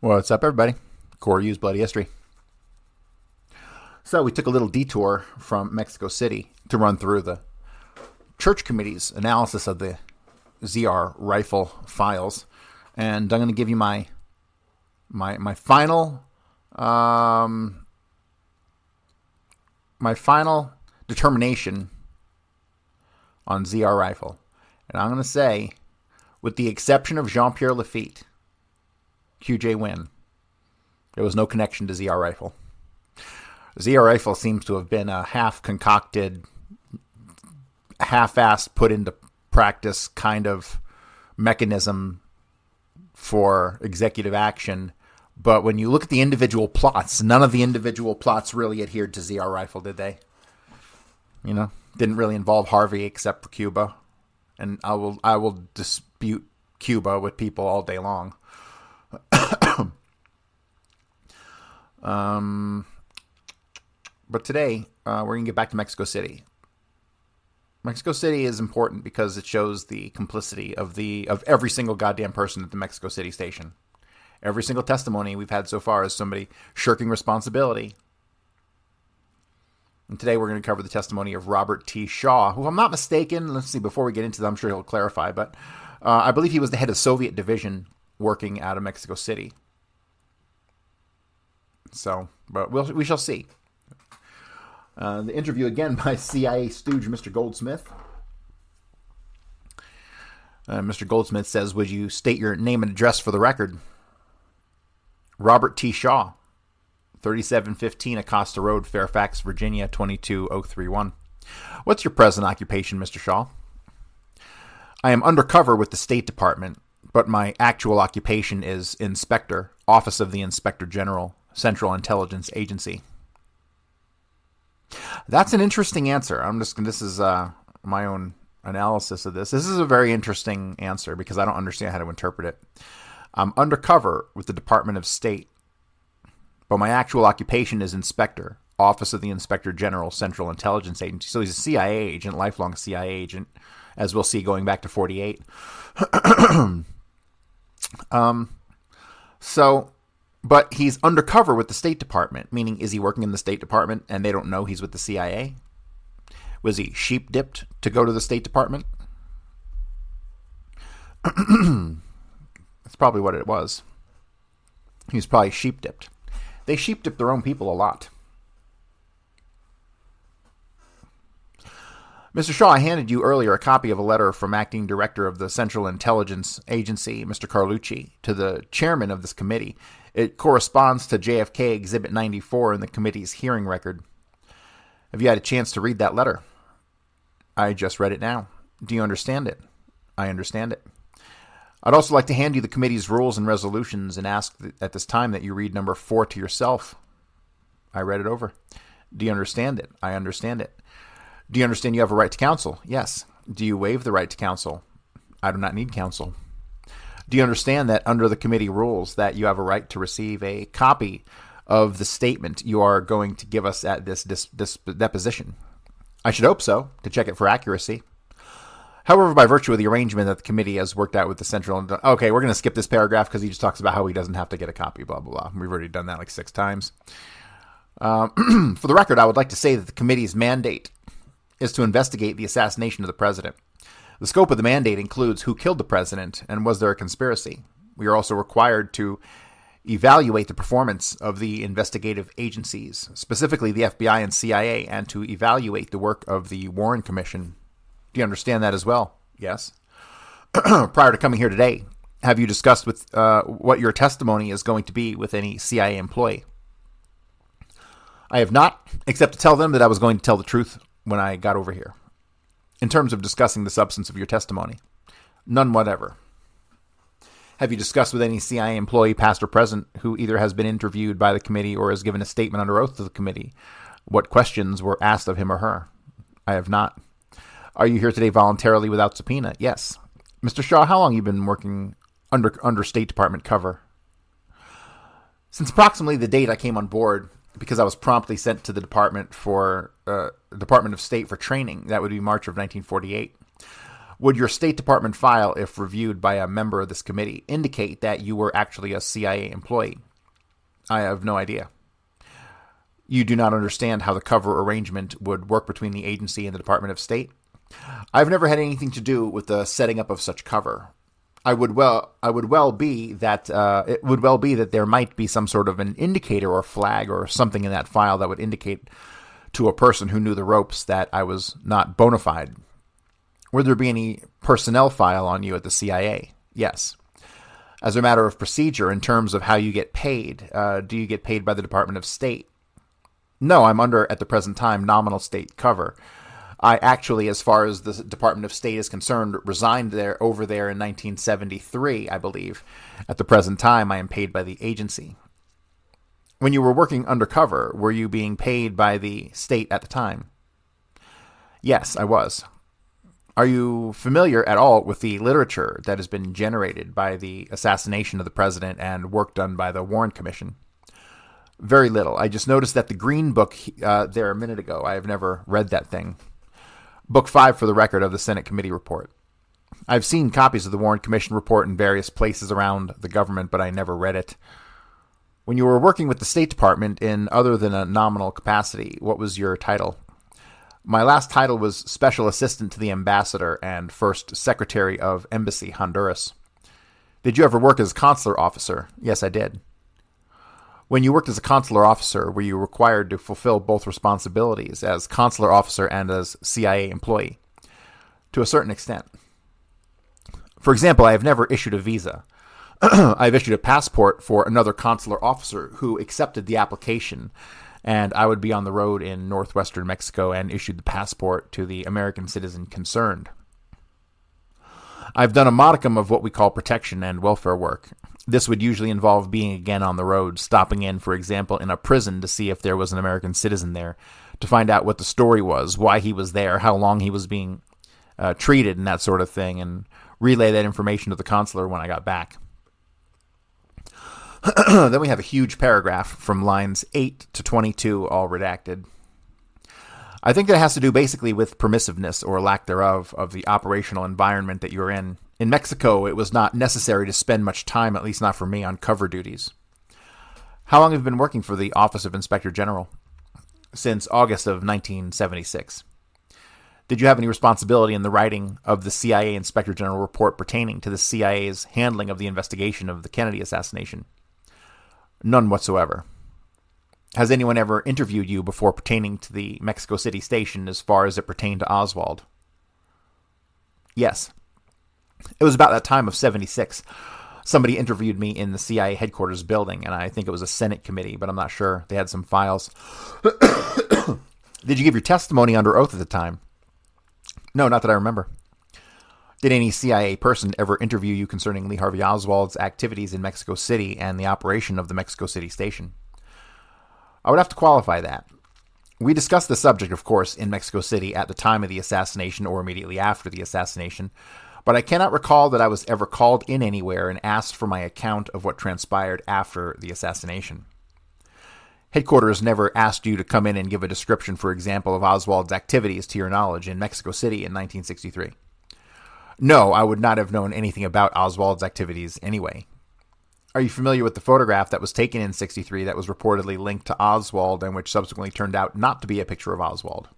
What's up, everybody? Core Use Bloody History. So we took a little detour from Mexico City to run through the church committee's analysis of the ZR rifle files, and I'm going to give you my final determination on ZR rifle, and I'm going to say, with the exception of Jean-Pierre Lafitte, QJ Win, there was no connection to ZR rifle. ZR rifle seems to have been a half-concocted, half-assed, put into practice kind of mechanism for executive action. But when you look at the individual plots, none of the individual plots really adhered to ZR rifle, did they? You know, didn't really involve Harvey except for Cuba. And I will dispute Cuba with people all day long. But today, we're going to get back to Mexico City. Mexico City is important because it shows the complicity of every single goddamn person at the Mexico City station. Every single testimony we've had so far is somebody shirking responsibility. And today we're going to cover the testimony of Robert T. Shaw, who, if I'm not mistaken, let's see, before we get into that, I'm sure he'll clarify, but I believe he was the head of Soviet division working out of Mexico City. So, but we shall see. The interview again by CIA stooge Mr. Goldsmith. Mr. Goldsmith says, "Would you state your name and address for the record?" Robert T. Shaw, 3715 Acosta Road, Fairfax, Virginia, 22031. What's your present occupation, Mr. Shaw? I am undercover with the State Department, but my actual occupation is Inspector, Office of the Inspector General, Central Intelligence Agency. That's an interesting answer. This is my own analysis of this. This is a very interesting answer because I don't understand how to interpret it. I'm undercover with the Department of State, but my actual occupation is Inspector, Office of the Inspector General, Central Intelligence Agency. So he's a CIA agent, lifelong CIA agent, as we'll see going back to 48. But he's undercover with the State Department, meaning is he working in the State Department and they don't know he's with the CIA? Was he sheep-dipped to go to the State Department? That's probably what it was. He was probably sheep-dipped. They sheep-dip their own people a lot. Mr. Shaw, I handed you earlier a copy of a letter from Acting Director of the Central Intelligence Agency, Mr. Carlucci, to the chairman of this committee. It corresponds to JFK Exhibit 94 in the committee's hearing record. Have you had a chance to read that letter? I just read it now. Do you understand it? I understand it. I'd also like to hand you the committee's rules and resolutions and ask at this time that you read number 4 to yourself. I read it over. Do you understand it? I understand it. Do you understand you have a right to counsel? Yes. Do you waive the right to counsel? I do not need counsel. Do you understand that under the committee rules that you have a right to receive a copy of the statement you are going to give us at this deposition? I should hope so, to check it for accuracy. However, by virtue of the arrangement that the committee has worked out with the Central... Okay, we're going to skip this paragraph because he just talks about how he doesn't have to get a copy, blah, blah, blah. We've already done that like 6 times. For the record, I would like to say that the committee's mandate is to investigate the assassination of the president. The scope of the mandate includes who killed the president and was there a conspiracy. We are also required to evaluate the performance of the investigative agencies, specifically the FBI and CIA, and to evaluate the work of the Warren Commission. Do you understand that as well? Yes. Prior to coming here today, have you discussed with what your testimony is going to be with any CIA employee? I have not, except to tell them that I was going to tell the truth when I got over here. In terms of discussing the substance of your testimony, none whatever. Have you discussed with any CIA employee, past or present, who either has been interviewed by the committee or has given a statement under oath to the committee, what questions were asked of him or her? I have not. Are you here today voluntarily without subpoena? Yes. Mr. Shaw, how long have you been working under State Department cover? Since approximately the date I came on board, because I was promptly sent to the Department of State for training. That would be March of 1948. Would your State Department file, if reviewed by a member of this committee, indicate that you were actually a CIA employee? I have no idea. You do not understand how the cover arrangement would work between the agency and the Department of State? I've never had anything to do with the setting up of such cover. It would well be that there might be some sort of an indicator or flag or something in that file that would indicate to a person who knew the ropes that I was not bona fide. Would there be any personnel file on you at the CIA? Yes. As a matter of procedure, in terms of how you get paid, do you get paid by the Department of State? No, I'm under, at the present time, nominal state cover. I actually, as far as the Department of State is concerned, resigned over there in 1973, I believe. At the present time, I am paid by the agency. When you were working undercover, were you being paid by the state at the time? Yes, I was. Are you familiar at all with the literature that has been generated by the assassination of the president and work done by the Warren Commission? Very little. I just noticed that the Green Book there a minute ago. I have never read that thing. Book 5, for the record, of the Senate Committee Report. I've seen copies of the Warren Commission report in various places around the government, but I never read it. When you were working with the State Department in other than a nominal capacity, what was your title? My last title was Special Assistant to the Ambassador and First Secretary of Embassy, Honduras. Did you ever work as consular officer? Yes, I did. When you worked as a consular officer, were you required to fulfill both responsibilities as consular officer and as CIA employee? To a certain extent. For example, I have never issued a visa. I've issued a passport for another consular officer who accepted the application, and I would be on the road in northwestern Mexico and issued the passport to the American citizen concerned. I've done a modicum of what we call protection and welfare work. This would usually involve being again on the road, stopping in, for example, in a prison to see if there was an American citizen there, to find out what the story was, why he was there, how long he was being treated, and that sort of thing, and relay that information to the consular when I got back. Then we have a huge paragraph from lines 8 to 22, all redacted. I think that has to do basically with permissiveness or lack thereof of the operational environment that you're in. In Mexico, it was not necessary to spend much time, at least not for me, on cover duties. How long have you been working for the Office of Inspector General? Since August of 1976. Did you have any responsibility in the writing of the CIA Inspector General report pertaining to the CIA's handling of the investigation of the Kennedy assassination? None whatsoever. Has anyone ever interviewed you before pertaining to the Mexico City station as far as it pertained to Oswald? Yes. It was about that time of 76. Somebody interviewed me in the CIA headquarters building, and I think it was a Senate committee, but I'm not sure. They had some files. Did you give your testimony under oath at the time? No, not that I remember. Did any CIA person ever interview you concerning Lee Harvey Oswald's activities in Mexico City and the operation of the Mexico City station? I would have to qualify that. We discussed the subject, of course, in Mexico City at the time of the assassination or immediately after the assassination, but I cannot recall that I was ever called in anywhere and asked for my account of what transpired after the assassination. Headquarters never asked you to come in and give a description, for example, of Oswald's activities to your knowledge in Mexico City in 1963. No, I would not have known anything about Oswald's activities anyway. Are you familiar with the photograph that was taken in 63 that was reportedly linked to Oswald and which subsequently turned out not to be a picture of Oswald?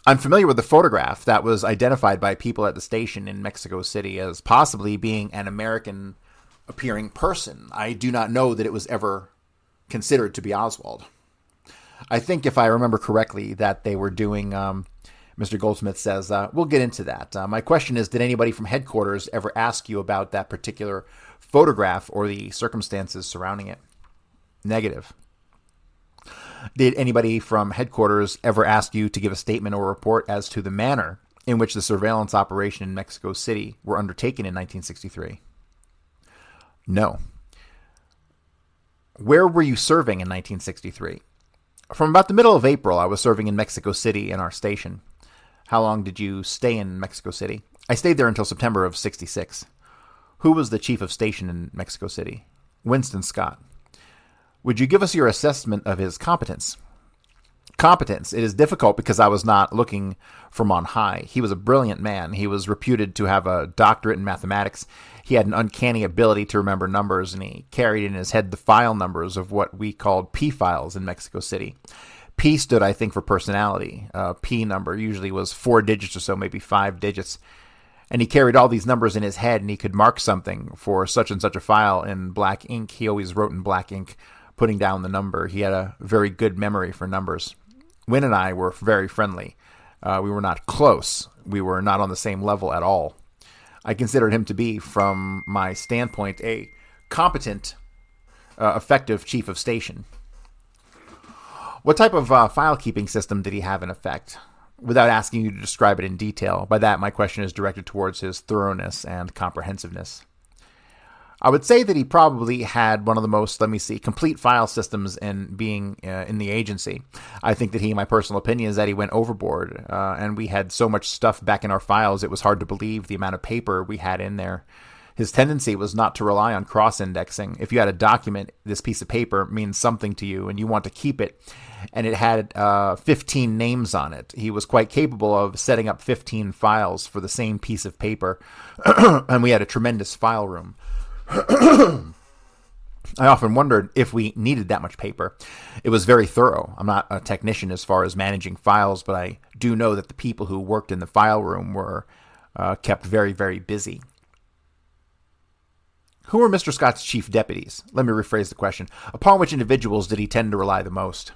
I'm familiar with the photograph that was identified by people at the station in Mexico City as possibly being an American-appearing person. I do not know that it was ever considered to be Oswald. I think, if I remember correctly, that they were doing... Mr. Goldsmith says, we'll get into that. My question is, did anybody from headquarters ever ask you about that particular photograph or the circumstances surrounding it? Negative. Did anybody from headquarters ever ask you to give a statement or report as to the manner in which the surveillance operation in Mexico City were undertaken in 1963? No. Where were you serving in 1963? From about the middle of April, I was serving in Mexico City in our station. How long did you stay in Mexico City? I stayed there until September of 66. Who was the chief of station in Mexico City? Winston Scott. Would you give us your assessment of his competence? Competence. It is difficult because I was not looking from on high. He was a brilliant man. He was reputed to have a doctorate in mathematics. He had an uncanny ability to remember numbers, and he carried in his head the file numbers of what we called P files in Mexico City. P stood, I think, for personality. P number usually was 4 digits or so, maybe 5 digits. And he carried all these numbers in his head, and he could mark something for such and such a file in black ink. He always wrote in black ink, putting down the number. He had a very good memory for numbers. Wynn and I were very friendly. We were not close. We were not on the same level at all. I considered him to be, from my standpoint, a competent, effective chief of station. What type of file-keeping system did he have in effect? Without asking you to describe it in detail, by that my question is directed towards his thoroughness and comprehensiveness. I would say that he probably had one of the most, complete file systems in being in the agency. I think that my personal opinion is that he went overboard, and we had so much stuff back in our files, it was hard to believe the amount of paper we had in there. His tendency was not to rely on cross-indexing. If you had a document, this piece of paper means something to you, and you want to keep it, and it had 15 names on it. He was quite capable of setting up 15 files for the same piece of paper, and we had a tremendous file room. I often wondered if we needed that much paper. It was very thorough. I'm not a technician as far as managing files, but I do know that the people who worked in the file room were kept very, very busy. Who were Mr. Scott's chief deputies? Let me rephrase the question. Upon which individuals did he tend to rely the most?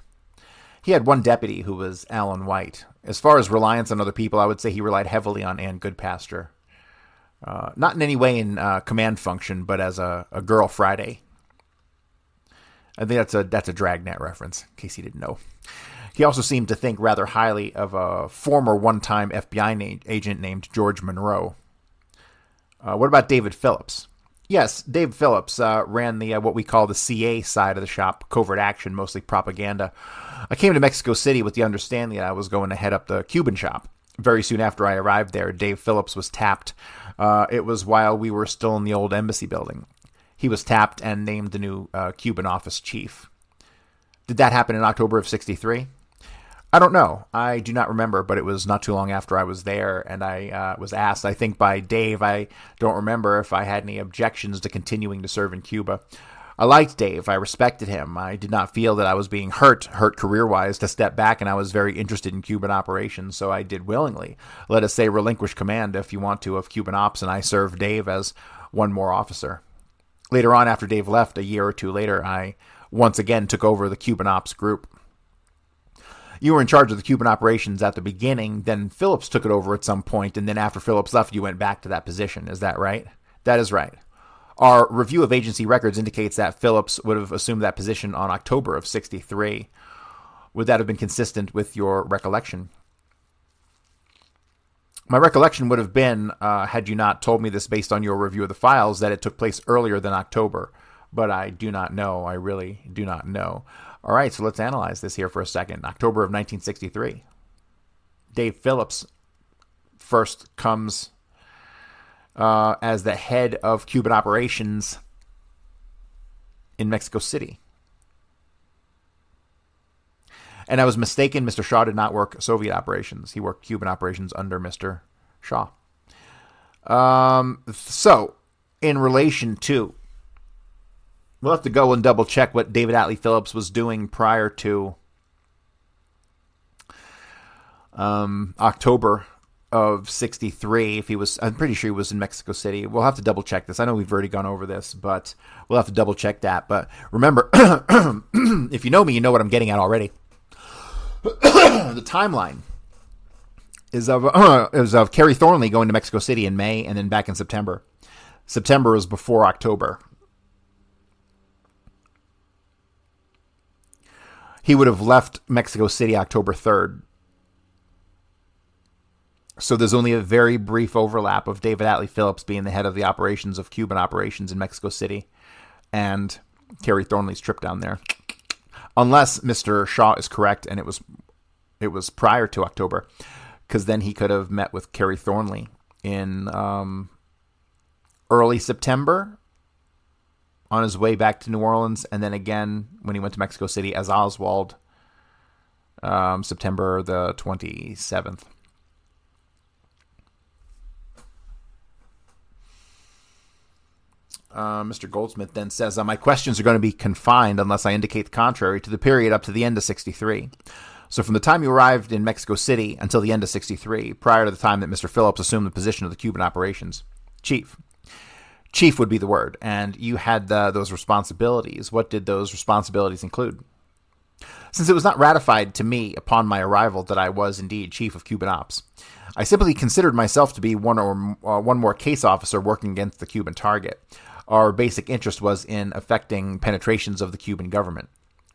He had one deputy who was Alan White. As far as reliance on other people, I would say he relied heavily on Ann Goodpasture. Not in any way in command function, but as a Girl Friday. I think that's a Dragnet reference, in case you didn't know. He also seemed to think rather highly of a former one-time FBI agent named George Monroe. What about David Phillips? Yes, Dave Phillips ran the what we call the CA side of the shop, covert action, mostly propaganda. I came to Mexico City with the understanding that I was going to head up the Cuban shop. Very soon after I arrived there, Dave Phillips was tapped. It was while we were still in the old embassy building. He was tapped and named the new Cuban office chief. Did that happen in October of '63? I don't know. I do not remember, but it was not too long after I was there, and I was asked, I think by Dave, I don't remember if I had any objections to continuing to serve in Cuba. I liked Dave. I respected him. I did not feel that I was being hurt career-wise, to step back, and I was very interested in Cuban operations, so I did willingly, let us say, relinquish command, if you want to, of Cuban ops, and I served Dave as one more officer. Later on, after Dave left, a year or two later, I once again took over the Cuban ops group. You were in charge of the Cuban operations at the beginning, then Phillips took it over at some point, and then after Phillips left, you went back to that position. Is that right? That is right. Our review of agency records indicates that Phillips would have assumed that position on October of '63. Would that have been consistent with your recollection? My recollection would have been, had you not told me this based on your review of the files, that it took place earlier than October. But I do not know. I really do not know. All right, so let's analyze this here for a second. October of 1963. Dave Phillips first comes as the head of Cuban operations in Mexico City. And I was mistaken. Mr. Shaw did not work Soviet operations. He worked Cuban operations under Mr. Shaw. So, in relation to, we'll have to go and double check what David Atlee Phillips was doing prior to October of '63. If he was, I'm pretty sure he was in Mexico City. We'll have to double check this. I know we've already gone over this, but we'll have to double check that. But remember, if you know me, you know what I'm getting at already. The timeline is of Kerry Thornley going to Mexico City in May and then back in September. September is before October. He would have left Mexico City October 3rd. So there's only a very brief overlap of David Atlee Phillips being the head of the operations of Cuban operations in Mexico City and Kerry Thornley's trip down there. Unless Mr. Shaw is correct and it was prior to October, because then he could have met with Kerry Thornley in early September on his way back to New Orleans, and then again when he went to Mexico City as Oswald September the 27th. Mr. Goldsmith then says, my questions are going to be confined, unless I indicate the contrary, to the period up to the end of 63. So from the time you arrived in Mexico City until the end of 63, prior to the time that Mr. Phillips assumed the position of the Cuban operations chief. Chief would be the word, and you had those responsibilities. What did those responsibilities include? Since it was not ratified to me upon my arrival that I was indeed chief of Cuban ops, I simply considered myself to be one more case officer working against the Cuban target. Our basic interest was in effecting penetrations of the Cuban government.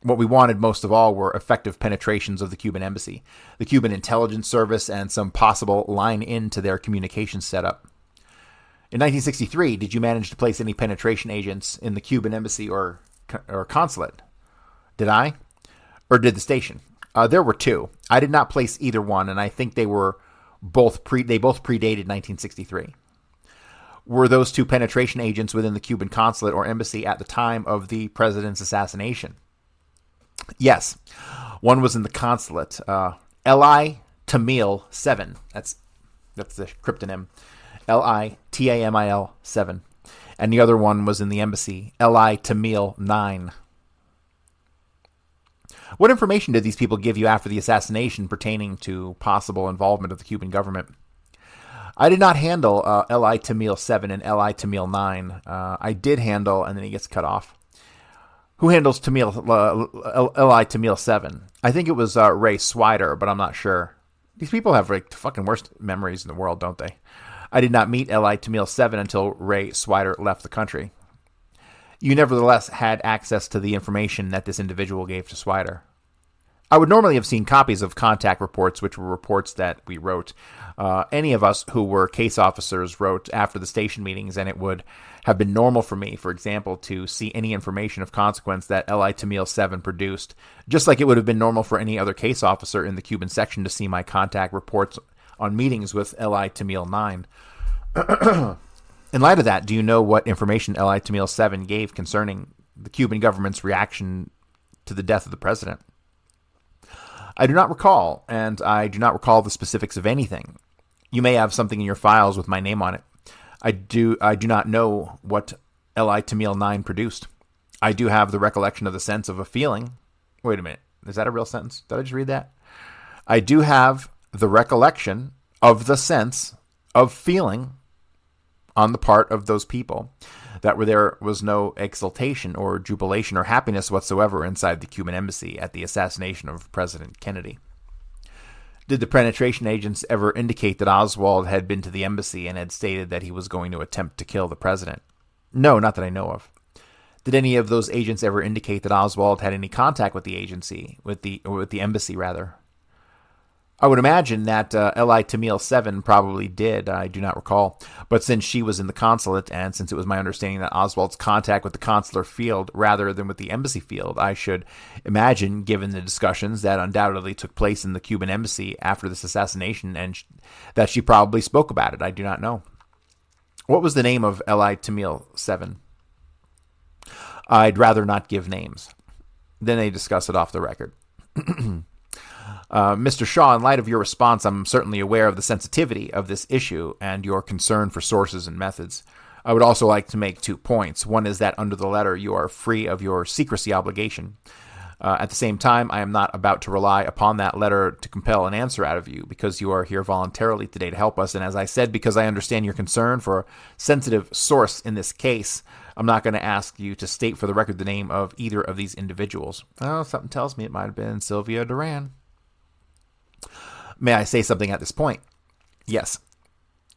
What we wanted most of all were effective penetrations of the Cuban embassy, the Cuban intelligence service, and some possible line into their communications setup. In 1963, did you manage to place any penetration agents in the Cuban embassy or consulate? Did I? Or did the station? There were two. I did not place either one, and I think they both predated 1963. Were those two penetration agents within the Cuban consulate or embassy at the time of the president's assassination? Yes. One was in the consulate. L.I. Tamil 7. That's the cryptonym. L-I-T-A-M-I-L 7. And the other one was in the embassy. L.I. Tamil 9. What information did these people give you after the assassination pertaining to possible involvement of the Cuban government? I did not handle L.I. Tamil 7 and L.I. Tamil 9. I did handle, and then he gets cut off. Who handles L.I. Tamil 7? I think it was Ray Swider, but I'm not sure. These people have like the fucking worst memories in the world, don't they? I did not meet L.I. Tamil 7 until Ray Swider left the country. You nevertheless had access to the information that this individual gave to Swider. I would normally have seen copies of contact reports, which were reports that we wrote. Any of us who were case officers wrote after the station meetings, and it would have been normal for me, for example, to see any information of consequence that L.I. Tamil 7 produced, just like it would have been normal for any other case officer in the Cuban section to see my contact reports on meetings with L.I. Tamil 9. In light of that, do you know what information L.I. Tamil 7 gave concerning the Cuban government's reaction to the death of the president? I do not recall, and I do not recall the specifics of anything. You may have something in your files with my name on it. I do not know what L.I. Tamil 9 produced. I do have the recollection of the sense of a feeling. Wait a minute. Is that a real sentence? Did I just read that? I do have the recollection of the sense of feeling on the part of those people that there was no exultation or jubilation or happiness whatsoever inside the Cuban embassy at the assassination of President Kennedy. Did the penetration agents ever indicate that Oswald had been to the embassy and had stated that he was going to attempt to kill the president? No, not that I know of. Did any of those agents ever indicate that Oswald had any contact with the agency, with the embassy rather? I would imagine that L.I. Tamil 7 probably did. I do not recall. But since she was in the consulate, and since it was my understanding that Oswald's contact with the consular field rather than with the embassy field, I should imagine, given the discussions that undoubtedly took place in the Cuban embassy after this assassination, and that she probably spoke about it. I do not know. What was the name of L.I. Tamil 7? I'd rather not give names. Then they discuss it off the record. Mr. Shaw, in light of your response, I'm certainly aware of the sensitivity of this issue and your concern for sources and methods. I would also like to make 2 points. One is that under the letter, you are free of your secrecy obligation. At the same time, I am not about to rely upon that letter to compel an answer out of you because you are here voluntarily today to help us. And as I said, because I understand your concern for a sensitive source in this case, I'm not going to ask you to state for the record the name of either of these individuals. Oh, something tells me it might have been Sylvia Duran. May I say something at this point? Yes.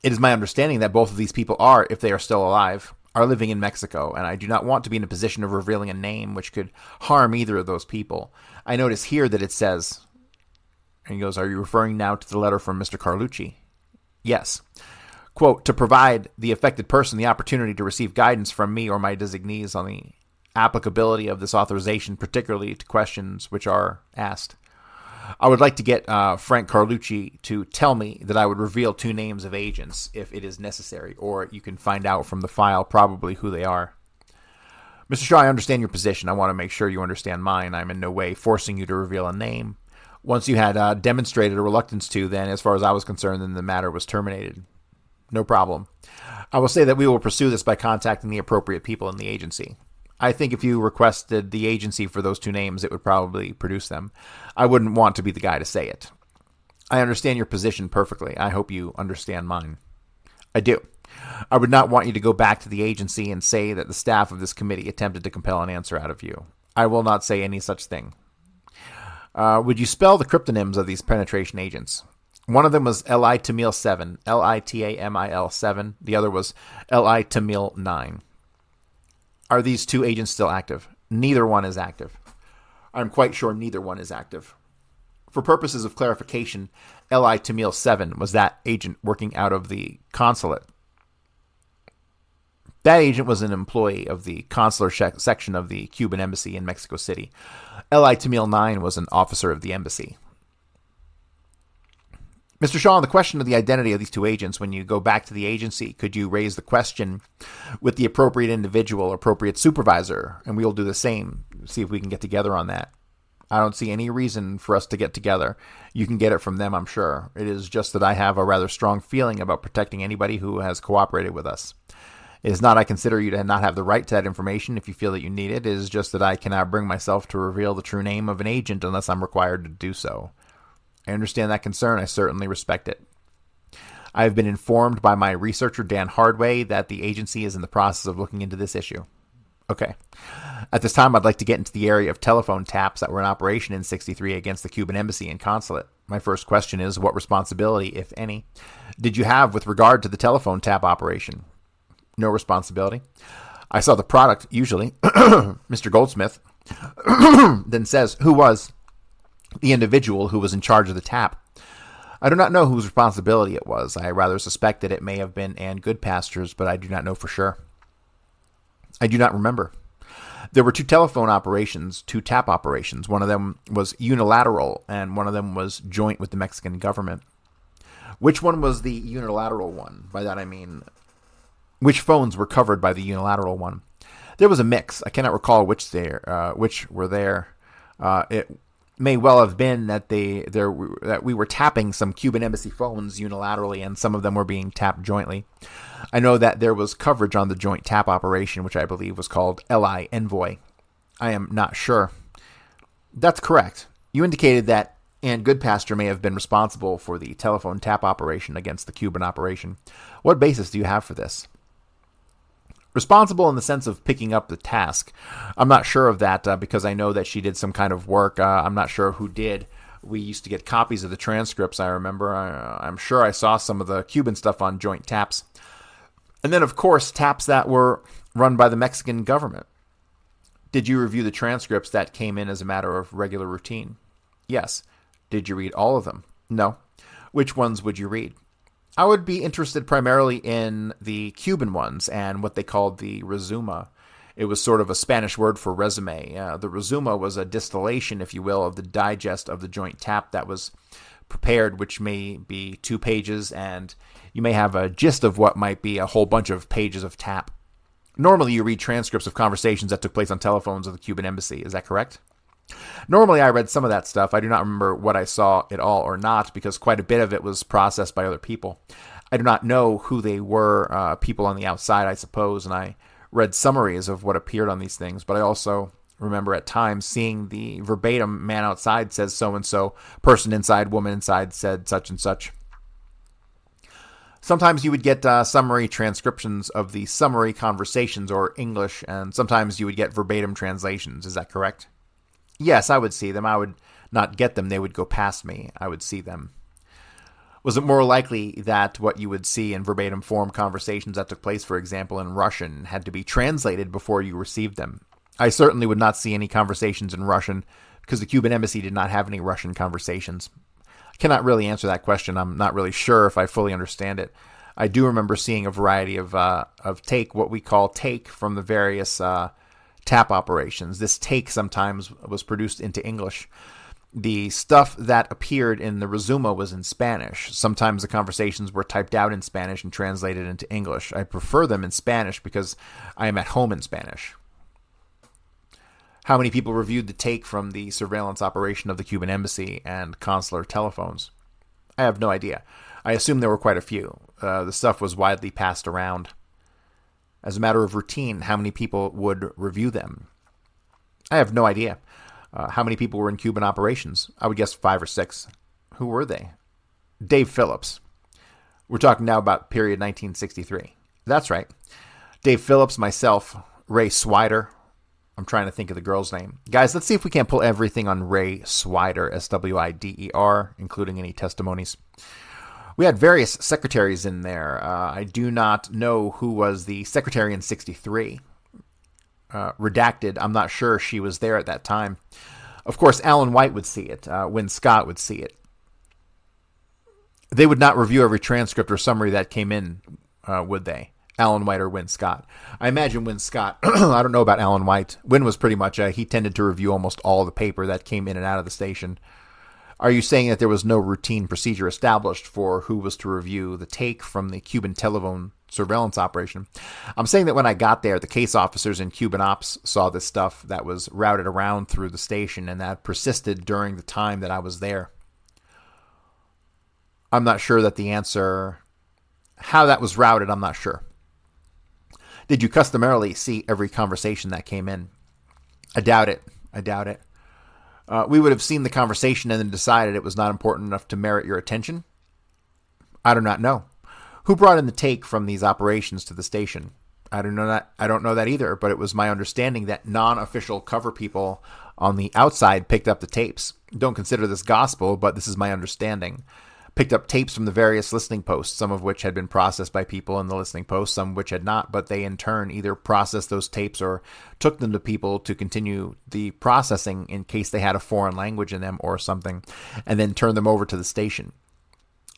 It is my understanding that both of these people are, if they are still alive, are living in Mexico, and I do not want to be in a position of revealing a name which could harm either of those people. I notice here that it says, and he goes, are you referring now to the letter from Mr. Carlucci? Yes. Quote, to provide the affected person the opportunity to receive guidance from me or my designees on the applicability of this authorization, particularly to questions which are asked. I would like to get Frank Carlucci to tell me that I would reveal 2 names of agents if it is necessary, or you can find out from the file probably who they are. Mr. Shaw, I understand your position. I want to make sure you understand mine. I'm in no way forcing you to reveal a name Once you had demonstrated a reluctance to, then as far as I was concerned, then the matter was terminated. No problem. I will say that we will pursue this by contacting the appropriate people in the agency. I think if you requested the agency for those two names, it would probably produce them. I wouldn't want to be the guy to say it. I understand your position perfectly. I hope you understand mine. I do. I would not want you to go back to the agency and say that the staff of this committee attempted to compel an answer out of you. I will not say any such thing. Would you spell the cryptonyms of these penetration agents? One of them was Li Tamil 7, Litamil 7. The other was Li Tamil 9. Are these two agents still active? Neither one is active. I'm quite sure neither one is active. For purposes of clarification, Li Tamil 7 was that agent working out of the consulate. That agent was an employee of the consular section of the Cuban embassy in Mexico City. Li Tamil 9 was an officer of the embassy. Mr. Shaw, on the question of the identity of these two agents, when you go back to the agency, could you raise the question with the appropriate individual, appropriate supervisor, and we'll do the same, see if we can get together on that. I don't see any reason for us to get together. You can get it from them, I'm sure. It is just that I have a rather strong feeling about protecting anybody who has cooperated with us. It is not I consider you to not have the right to that information if you feel that you need it. It is just that I cannot bring myself to reveal the true name of an agent unless I'm required to do so. I understand that concern. I certainly respect it. I have been informed by my researcher, Dan Hardway, that the agency is in the process of looking into this issue. Okay. At this time, I'd like to get into the area of telephone taps that were in operation in 63 against the Cuban embassy and consulate. My first question is, what responsibility, if any, did you have with regard to the telephone tap operation? No responsibility. I saw the product, usually, Mr. Goldsmith, then says, who was the individual who was in charge of the tap? I do not know whose responsibility it was. I rather suspect that it may have been Ann Goodpaster's, but I do not know for sure. I do not remember. There were two telephone operations, two tap operations. One of them was unilateral, and one of them was joint with the Mexican government. Which one was the unilateral one? By that I mean, which phones were covered by the unilateral one? There was a mix. I cannot recall which were there. It may well have been that that we were tapping some Cuban embassy phones unilaterally, and some of them were being tapped jointly. I know that there was coverage on the joint tap operation, which I believe was called LI Envoy. I am not sure. That's correct. You indicated that Ann Goodpaster may have been responsible for the telephone tap operation against the Cuban operation. What basis do you have for this? Responsible in the sense of picking up the task. I'm not sure of that because I know that she did some kind of work. I'm not sure who did. We used to get copies of the transcripts, I remember. I'm sure I saw some of the Cuban stuff on joint taps. And then, of course, taps that were run by the Mexican government. Did you review the transcripts that came in as a matter of regular routine? Yes. Did you read all of them? No. Which ones would you read? I would be interested primarily in the Cuban ones and what they called the resuma. It was sort of a Spanish word for resume. The resuma was a distillation, if you will, of the digest of the joint tap that was prepared, which may be 2 pages, and you may have a gist of what might be a whole bunch of pages of tap. Normally, you read transcripts of conversations that took place on telephones of the Cuban embassy. Is that correct? Normally, I read some of that stuff. I do not remember what I saw at all or not, because quite a bit of it was processed by other people. I do not know who they were, people on the outside, I suppose, and I read summaries of what appeared on these things, but I also remember at times seeing the verbatim man outside says so-and-so, person inside, woman inside said such and such. Sometimes you would get summary transcriptions of the summary conversations or English, and sometimes you would get verbatim translations. Is that correct? Yes, I would see them. I would not get them. They would go past me. I would see them. Was it more likely that what you would see in verbatim form conversations that took place, for example, in Russian, had to be translated before you received them? I certainly would not see any conversations in Russian because the Cuban embassy did not have any Russian conversations. I cannot really answer that question. I'm not really sure if I fully understand it. I do remember seeing a variety of what we call take from the various tap operations. This take sometimes was produced into English. The stuff that appeared in the resuma was in Spanish. Sometimes the conversations were typed out in Spanish and translated into English. I prefer them in Spanish because I am at home in Spanish. How many people reviewed the take from the surveillance operation of the Cuban embassy and consular telephones? I have no idea. I assume there were quite a few. The stuff was widely passed around. As a matter of routine, how many people would review them? I have no idea. How many people were in Cuban operations? I would guess 5 or 6. Who were they? Dave Phillips. We're talking now about period 1963. That's right. Dave Phillips, myself, Ray Swider. I'm trying to think of the girl's name. Guys, let's see if we can't pull everything on Ray Swider, S-W-I-D-E-R, including any testimonies. We had various secretaries in there. I do not know who was the secretary in 63. Redacted, I'm not sure she was there at that time. Of course, Alan White would see it. Wynne Scott would see it. They would not review every transcript or summary that came in, would they? Alan White or Wynne Scott. I imagine Wynne Scott. I don't know about Alan White. Wynne was pretty much, he tended to review almost all the paper that came in and out of the station. Are you saying that there was no routine procedure established for who was to review the take from the Cuban telephone surveillance operation? I'm saying that when I got there, the case officers in Cuban ops saw this stuff that was routed around through the station and that persisted during the time that I was there. I'm not sure that the answer, how that was routed, I'm not sure. Did you customarily see every conversation that came in? I doubt it. We would have seen the conversation and then decided it was not important enough to merit your attention. I do not know. Who brought in the take from these operations to the station? I don't know that either, but it was my understanding that non-official cover people on the outside picked up the tapes. Don't consider this gospel, but this is my understanding. Picked up tapes from the various listening posts, some of which had been processed by people in the listening posts, some of which had not, but they in turn either processed those tapes or took them to people to continue the processing in case they had a foreign language in them or something, and then turned them over to the station.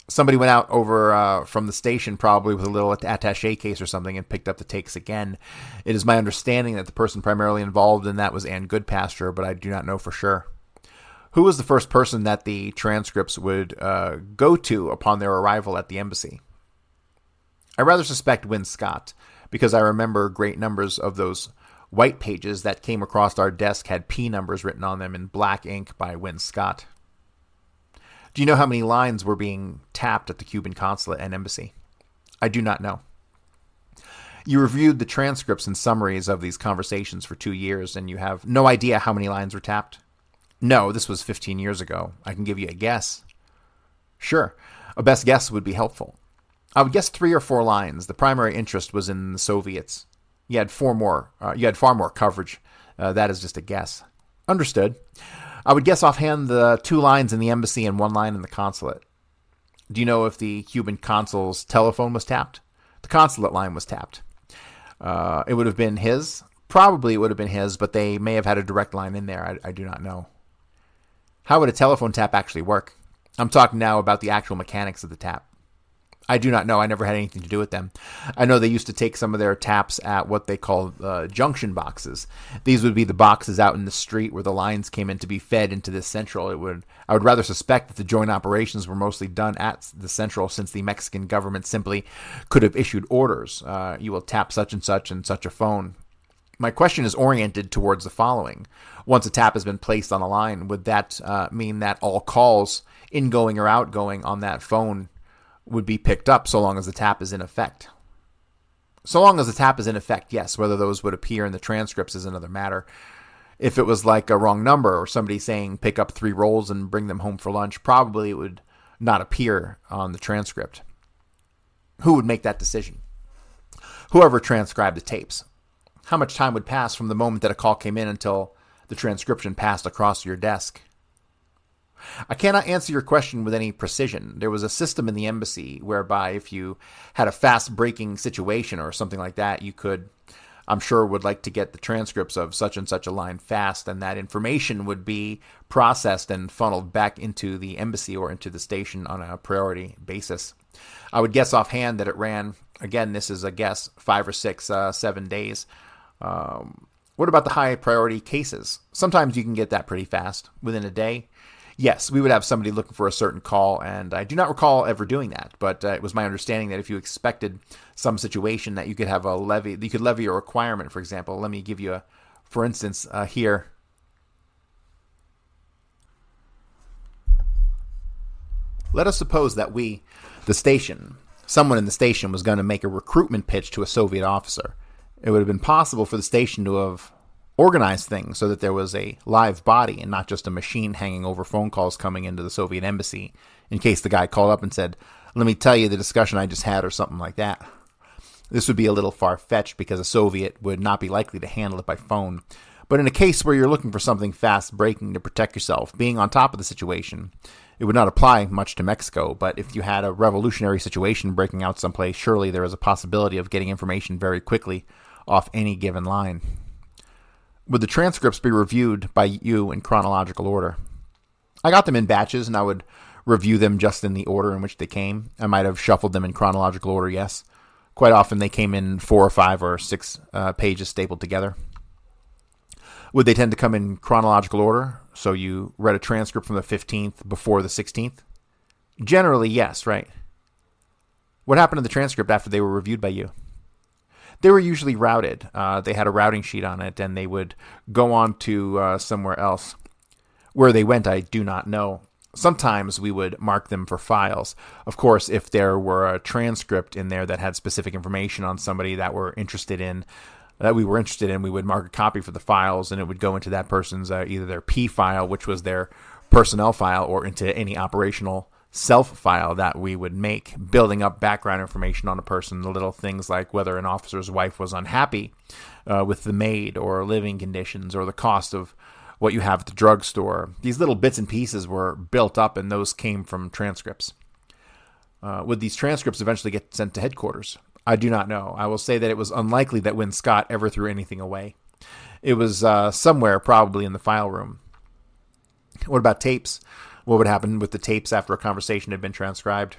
Somebody went out over from the station probably with a little attaché case or something and picked up the takes again. It is my understanding that the person primarily involved in that was Ann Goodpasture, but I do not know for sure. Who was the first person that the transcripts would go to upon their arrival at the embassy? I rather suspect Wynne Scott, because I remember great numbers of those white pages that came across our desk had P numbers written on them in black ink by Wynne Scott. Do you know how many lines were being tapped at the Cuban consulate and embassy? I do not know. You reviewed the transcripts and summaries of these conversations for 2 years, and you have no idea how many lines were tapped? No, this was 15 years ago. I can give you a guess. Sure, a best guess would be helpful. I would guess 3 or 4 lines. The primary interest was in the Soviets. You had far more coverage. That is just a guess. Understood. I would guess offhand the 2 lines in the embassy and 1 line in the consulate. Do you know if the Cuban consul's telephone was tapped? The consulate line was tapped. It would have been his. Probably it would have been his, but they may have had a direct line in there. I do not know. How would a telephone tap actually work? I'm talking now about the actual mechanics of the tap. I do not know. I never had anything to do with them. I know they used to take some of their taps at what they call junction boxes. These would be the boxes out in the street where the lines came in to be fed into this central. I would rather suspect that the joint operations were mostly done at the central, since the Mexican government simply could have issued orders. You will tap such and such a phone. My question is oriented towards the following. Once a tap has been placed on a line, would that mean that all calls, ingoing or outgoing on that phone, would be picked up so long as the tap is in effect? So long as the tap is in effect, yes. Whether those would appear in the transcripts is another matter. If it was like a wrong number or somebody saying pick up 3 rolls and bring them home for lunch, probably it would not appear on the transcript. Who would make that decision? Whoever transcribed the tapes. How much time would pass from the moment that a call came in until the transcription passed across your desk? I cannot answer your question with any precision. There was a system in the embassy whereby if you had a fast-breaking situation or something like that, you could, I'm sure, would like to get the transcripts of such and such a line fast, and that information would be processed and funneled back into the embassy or into the station on a priority basis. I would guess offhand that it ran, again, this is a guess, 5 or 6, 7 days. What about the high priority cases? Sometimes you can get that pretty fast, within a day. Yes, we would have somebody looking for a certain call, and I do not recall ever doing that, but it was my understanding that if you expected some situation that you could have you could levy a requirement, for example. Let me give you for instance, here, Let us suppose that someone in the station was going to make a recruitment pitch to a Soviet officer. It would have been possible for the station to have organized things so that there was a live body and not just a machine hanging over phone calls coming into the Soviet embassy in case the guy called up and said, "Let me tell you the discussion I just had," or something like that. This would be a little far-fetched because a Soviet would not be likely to handle it by phone. But in a case where you're looking for something fast-breaking to protect yourself, being on top of the situation, it would not apply much to Mexico. But if you had a revolutionary situation breaking out someplace, surely there is a possibility of getting information very quickly off any given line. Would the transcripts be reviewed by you in chronological order? I got them in batches, and I would review them just in the order in which they came. I might have shuffled them in chronological order, yes. Quite often they came in 4 or 5 or 6 pages stapled together. Would they tend to come in chronological order? So you read a transcript from the 15th before the 16th? Generally, yes, right. What happened to the transcript after they were reviewed by you? They were usually routed. They had a routing sheet on it, and they would go on to somewhere else. Where they went, I do not know. Sometimes we would mark them for files. Of course, if there were a transcript in there that had specific information on somebody that we were interested in, we would mark a copy for the files, and it would go into that person's either their P file, which was their personnel file, or into any operational self file that we would make, building up background information on a person, the little things like whether an officer's wife was unhappy with the maid, or living conditions, or the cost of what you have at the drugstore. These little bits and pieces were built up, and those came from transcripts. Would these transcripts eventually get sent to headquarters? I do not know. I will say that it was unlikely that Win Scott ever threw anything away. It was somewhere, probably in the file room. What about tapes? What would happen with the tapes after a conversation had been transcribed?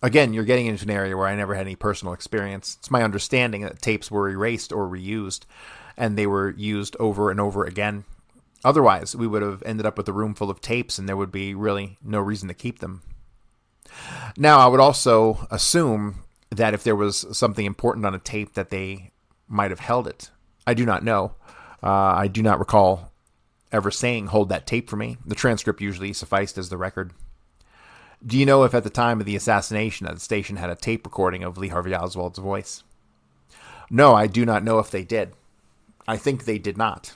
Again, you're getting into an area where I never had any personal experience. It's my understanding that tapes were erased or reused, and they were used over and over again. Otherwise, we would have ended up with a room full of tapes, and there would be really no reason to keep them. Now, I would also assume that if there was something important on a tape that they might have held it. I do not know. I do not recall ever saying, "Hold that tape for me." The transcript usually sufficed as the record. Do you know if at the time of the assassination that the station had a tape recording of Lee Harvey Oswald's voice? No, I do not know if they did. I think they did not.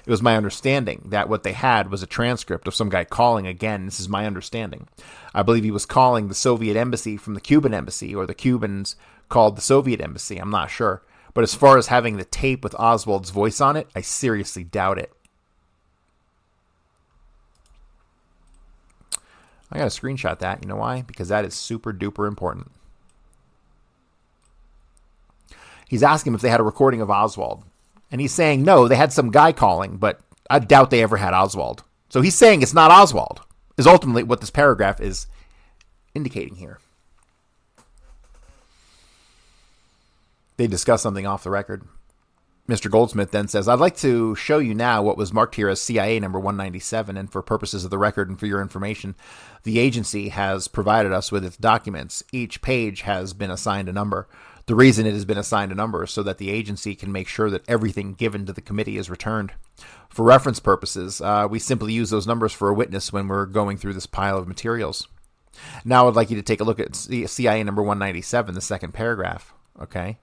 It was my understanding that what they had was a transcript of some guy calling again. This is my understanding. I believe he was calling the Soviet embassy from the Cuban embassy, or the Cubans called the Soviet embassy. I'm not sure. But as far as having the tape with Oswald's voice on it, I seriously doubt it. I got to screenshot that. You know why? Because that is super duper important. He's asking if they had a recording of Oswald. And he's saying, no, they had some guy calling, but I doubt they ever had Oswald. So he's saying it's not Oswald, is ultimately what this paragraph is indicating here. They discuss something off the record. Mr. Goldsmith then says, "I'd like to show you now what was marked here as CIA number 197, and for purposes of the record and for your information, the agency has provided us with its documents. Each page has been assigned a number. The reason it has been assigned a number is so that the agency can make sure that everything given to the committee is returned. For reference purposes, we simply use those numbers for a witness when we're going through this pile of materials. Now I'd like you to take a look at CIA number 197, the second paragraph. Okay.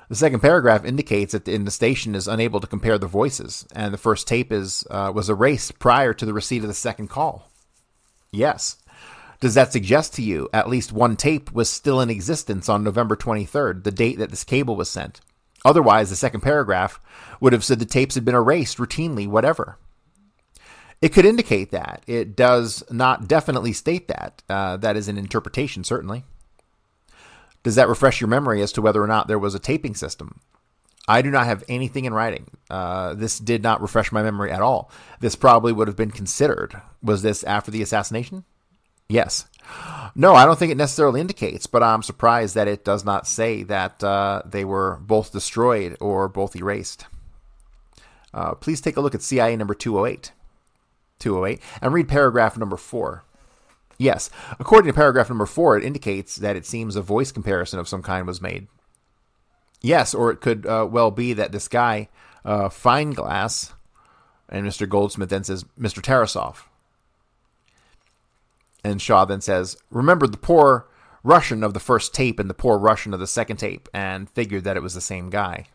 The second paragraph indicates that the station is unable to compare the voices, and the first tape was erased prior to the receipt of the second call. Yes. Does that suggest to you at least one tape was still in existence on November 23rd, the date that this cable was sent? Otherwise, the second paragraph would have said the tapes had been erased routinely, whatever. It could indicate that. It does not definitely state that. That is an interpretation, certainly. Does that refresh your memory as to whether or not there was a taping system? I do not have anything in writing. This did not refresh my memory at all. This probably would have been considered. Was this after the assassination? Yes. No, I don't think it necessarily indicates, but I'm surprised that it does not say that they were both destroyed or both erased. Please take a look at CIA number 208, and read paragraph number 4. Yes, according to paragraph number 4, it indicates that it seems a voice comparison of some kind was made. Yes, or it could well be that this guy, Fineglass, and Mr. Goldsmith then says, Mr. Tarasov. And Shaw then says, remembered the poor Russian of the first tape and the poor Russian of the second tape, and figured that it was the same guy.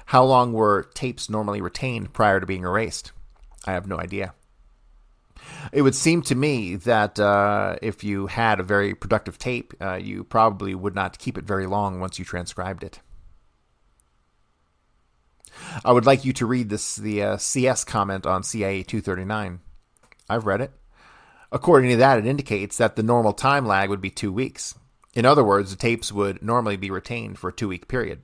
How long were tapes normally retained prior to being erased? I have no idea. It would seem to me that if you had a very productive tape, you probably would not keep it very long once you transcribed it. I would like you to read the CS comment on CIA 239. I've read it. According to that, it indicates that the normal time lag would be 2 weeks. In other words, the tapes would normally be retained for a 2-week period.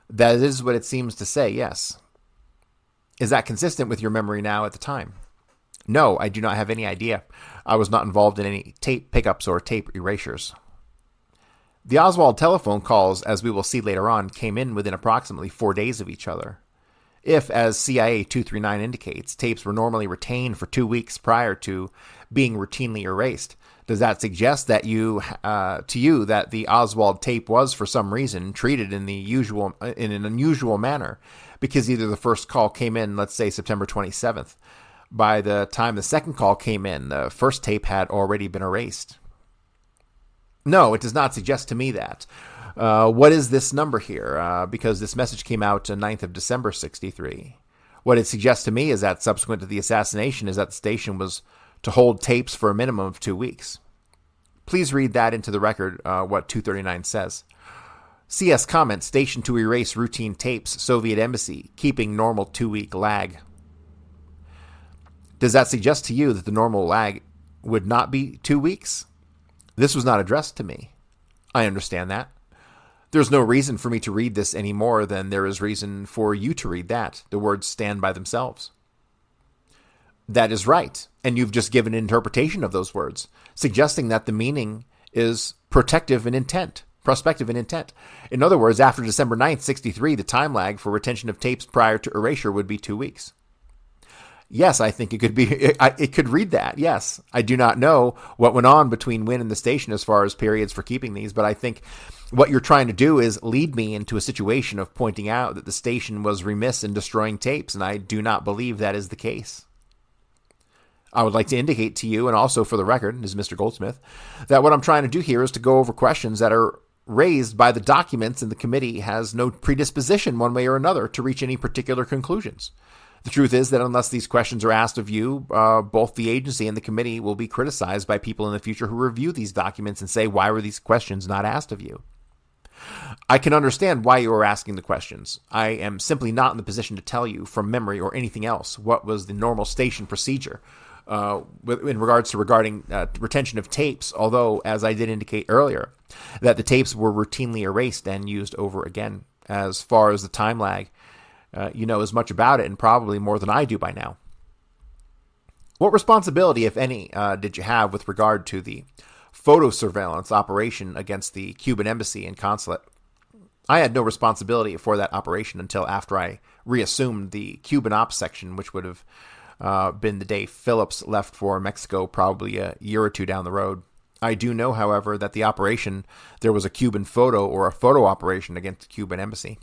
That is what it seems to say, yes. Is that consistent with your memory now at the time? No, I do not have any idea. I was not involved in any tape pickups or tape erasures. The Oswald telephone calls, as we will see later on, came in within approximately 4 days of each other. If, as CIA 239 indicates, tapes were normally retained for 2 weeks prior to being routinely erased, does that suggest that to you that the Oswald tape was, for some reason, treated in an unusual manner? Because either the first call came in, let's say September 27th. By the time the second call came in, the first tape had already been erased. No, it does not suggest to me that. What is this number here? Because this message came out on 9th of December, 63. What it suggests to me is that subsequent to the assassination is that the station was to hold tapes for a minimum of 2 weeks. Please read that into the record, what 239 says. CS comment, station to erase routine tapes, Soviet embassy, keeping normal 2-week lag. Does that suggest to you that the normal lag would not be 2 weeks? This was not addressed to me. I understand that. There's no reason for me to read this any more than there is reason for you to read that. The words stand by themselves. That is right, and you've just given an interpretation of those words, suggesting that the meaning is prospective in intent. In other words, after December 9th, 63, the time lag for retention of tapes prior to erasure would be 2 weeks. Yes, I think it could be. It could read that. Yes, I do not know what went on between Wynn and the station as far as periods for keeping these, but I think what you're trying to do is lead me into a situation of pointing out that the station was remiss in destroying tapes, and I do not believe that is the case. I would like to indicate to you, and also for the record, as Mr. Goldsmith, that what I'm trying to do here is to go over questions that are raised by the documents, and the committee has no predisposition one way or another to reach any particular conclusions. The truth is that unless these questions are asked of you, both the agency and the committee will be criticized by people in the future who review these documents and say, why were these questions not asked of you? I can understand why you are asking the questions. I am simply not in the position to tell you from memory or anything else what was the normal station procedure in regards to retention of tapes, although, as I did indicate earlier, that the tapes were routinely erased and used over again. As far as the time lag, you know as much about it, and probably more than I do by now. What responsibility, if any, did you have with regard to the photo surveillance operation against the Cuban embassy and consulate? I had no responsibility for that operation until after I reassumed the Cuban ops section, which would have been the day Phillips left for Mexico, probably a year or two down the road. I do know, however, that the operation, there was a Cuban photo or a photo operation against the Cuban embassy.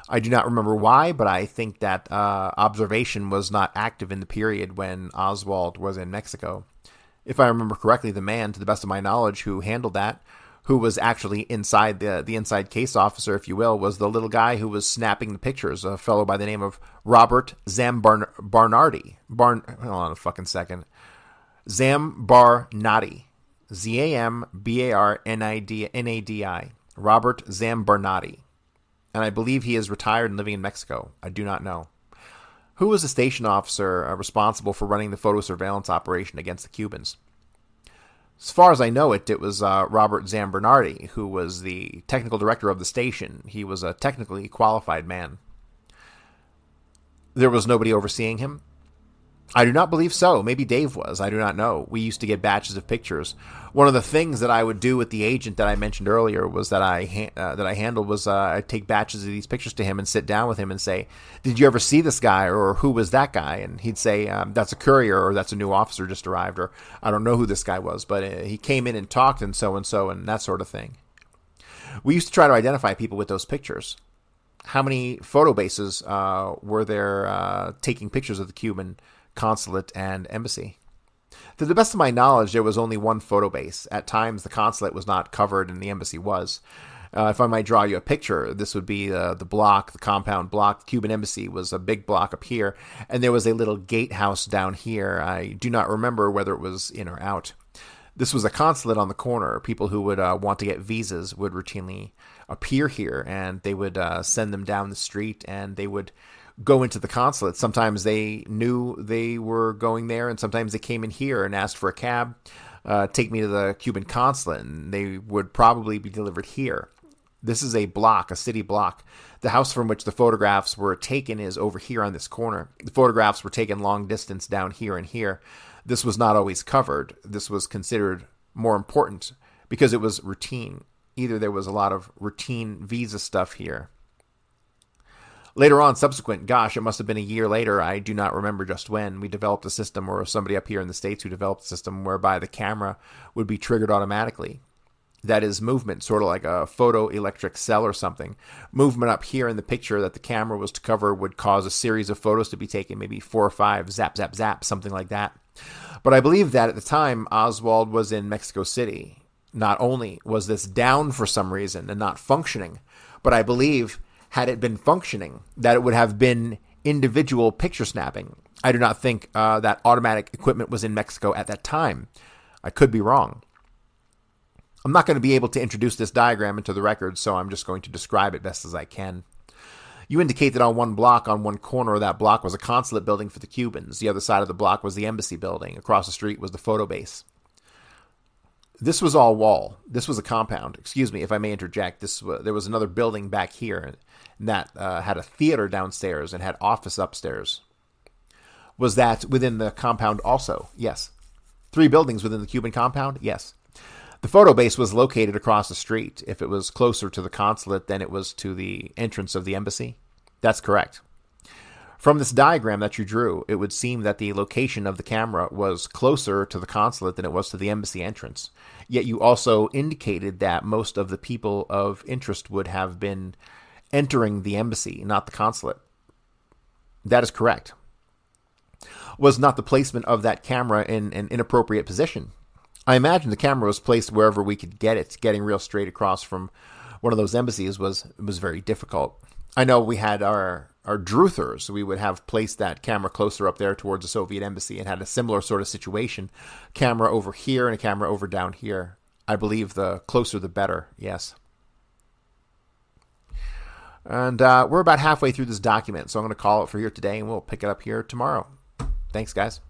I do not remember why, but I think that observation was not active in the period when Oswald was in Mexico. If I remember correctly, the man, to the best of my knowledge, who handled that, who was actually inside the inside case officer, if you will, was the little guy who was snapping the pictures, a fellow by the name of Robert Zambarnardi. Hold on a fucking second. Zambarnadi. Zambarnadi. Robert Zambarnadi. And I believe he is retired and living in Mexico. I do not know. Who was the station officer responsible for running the photo surveillance operation against the Cubans? As far as I know it was Robert Zambarnardi, who was the technical director of the station. He was a technically qualified man. There was nobody overseeing him? I do not believe so. Maybe Dave was. I do not know. We used to get batches of pictures. One of the things that I would do with the agent that I mentioned earlier was that I handled was I'd take batches of these pictures to him and sit down with him and say, "Did you ever see this guy?" or "Who was that guy?" And he'd say, "That's a courier," or "That's a new officer just arrived," or "I don't know who this guy was, but he came in and talked and so and that sort of thing. We used to try to identify people with those pictures. How many photo bases were there taking pictures of the Cuban consulate and embassy? To the best of my knowledge, there was only one photo base. At times, the consulate was not covered and the embassy was. If I might draw you a picture, this would be the block, the compound block. The Cuban embassy was a big block up here, and there was a little gatehouse down here. I do not remember whether it was in or out. This was a consulate on the corner. People who would want to get visas would routinely appear here, and they would send them down the street, and they would go into the consulate. Sometimes they knew they were going there, and sometimes they came in here and asked for a cab, take me to the Cuban consulate, and they would probably be delivered here. This is a block, a city block. The house from which the photographs were taken is over here on this corner. The photographs were taken long distance down here and here. This was not always covered. This was considered more important because it was routine. Either there was a lot of routine visa stuff here. Later on, subsequent, gosh, it must have been a year later, I do not remember just when, we developed a system, or somebody up here in the States who developed a system whereby the camera would be triggered automatically. That is movement, sort of like a photoelectric cell or something. Movement up here in the picture that the camera was to cover would cause a series of photos to be taken, maybe 4 or 5, zap, zap, zap, something like that. But I believe that at the time, Oswald was in Mexico City. Not only was this down for some reason and not functioning, but I believe had it been functioning, that it would have been individual picture snapping. I do not think that automatic equipment was in Mexico at that time. I could be wrong. I'm not going to be able to introduce this diagram into the record, so I'm just going to describe it best as I can. You indicate that on one block, on one corner of that block, was a consulate building for the Cubans. The other side of the block was the embassy building. Across the street was the photo base. This was all wall. This was a compound. Excuse me if I may interject. There was another building back here that had a theater downstairs and had office upstairs. Was that within the compound also? Yes. 3 buildings within the Cuban compound? Yes. The photo base was located across the street. If it was closer to the consulate than it was to the entrance of the embassy. That's correct. From this diagram that you drew, it would seem that the location of the camera was closer to the consulate than it was to the embassy entrance. Yet you also indicated that most of the people of interest would have been entering the embassy, not the consulate. That is correct. Was not the placement of that camera in an inappropriate position? I imagine the camera was placed wherever we could get it. Getting real straight across from one of those embassies was very difficult. I know we had our Druthers. We would have placed that camera closer up there towards the Soviet embassy and had a similar sort of situation. Camera over here and a camera over down here. I believe the closer the better, yes. And we're about halfway through this document, so I'm going to call it for here today, and we'll pick it up here tomorrow. Thanks, guys.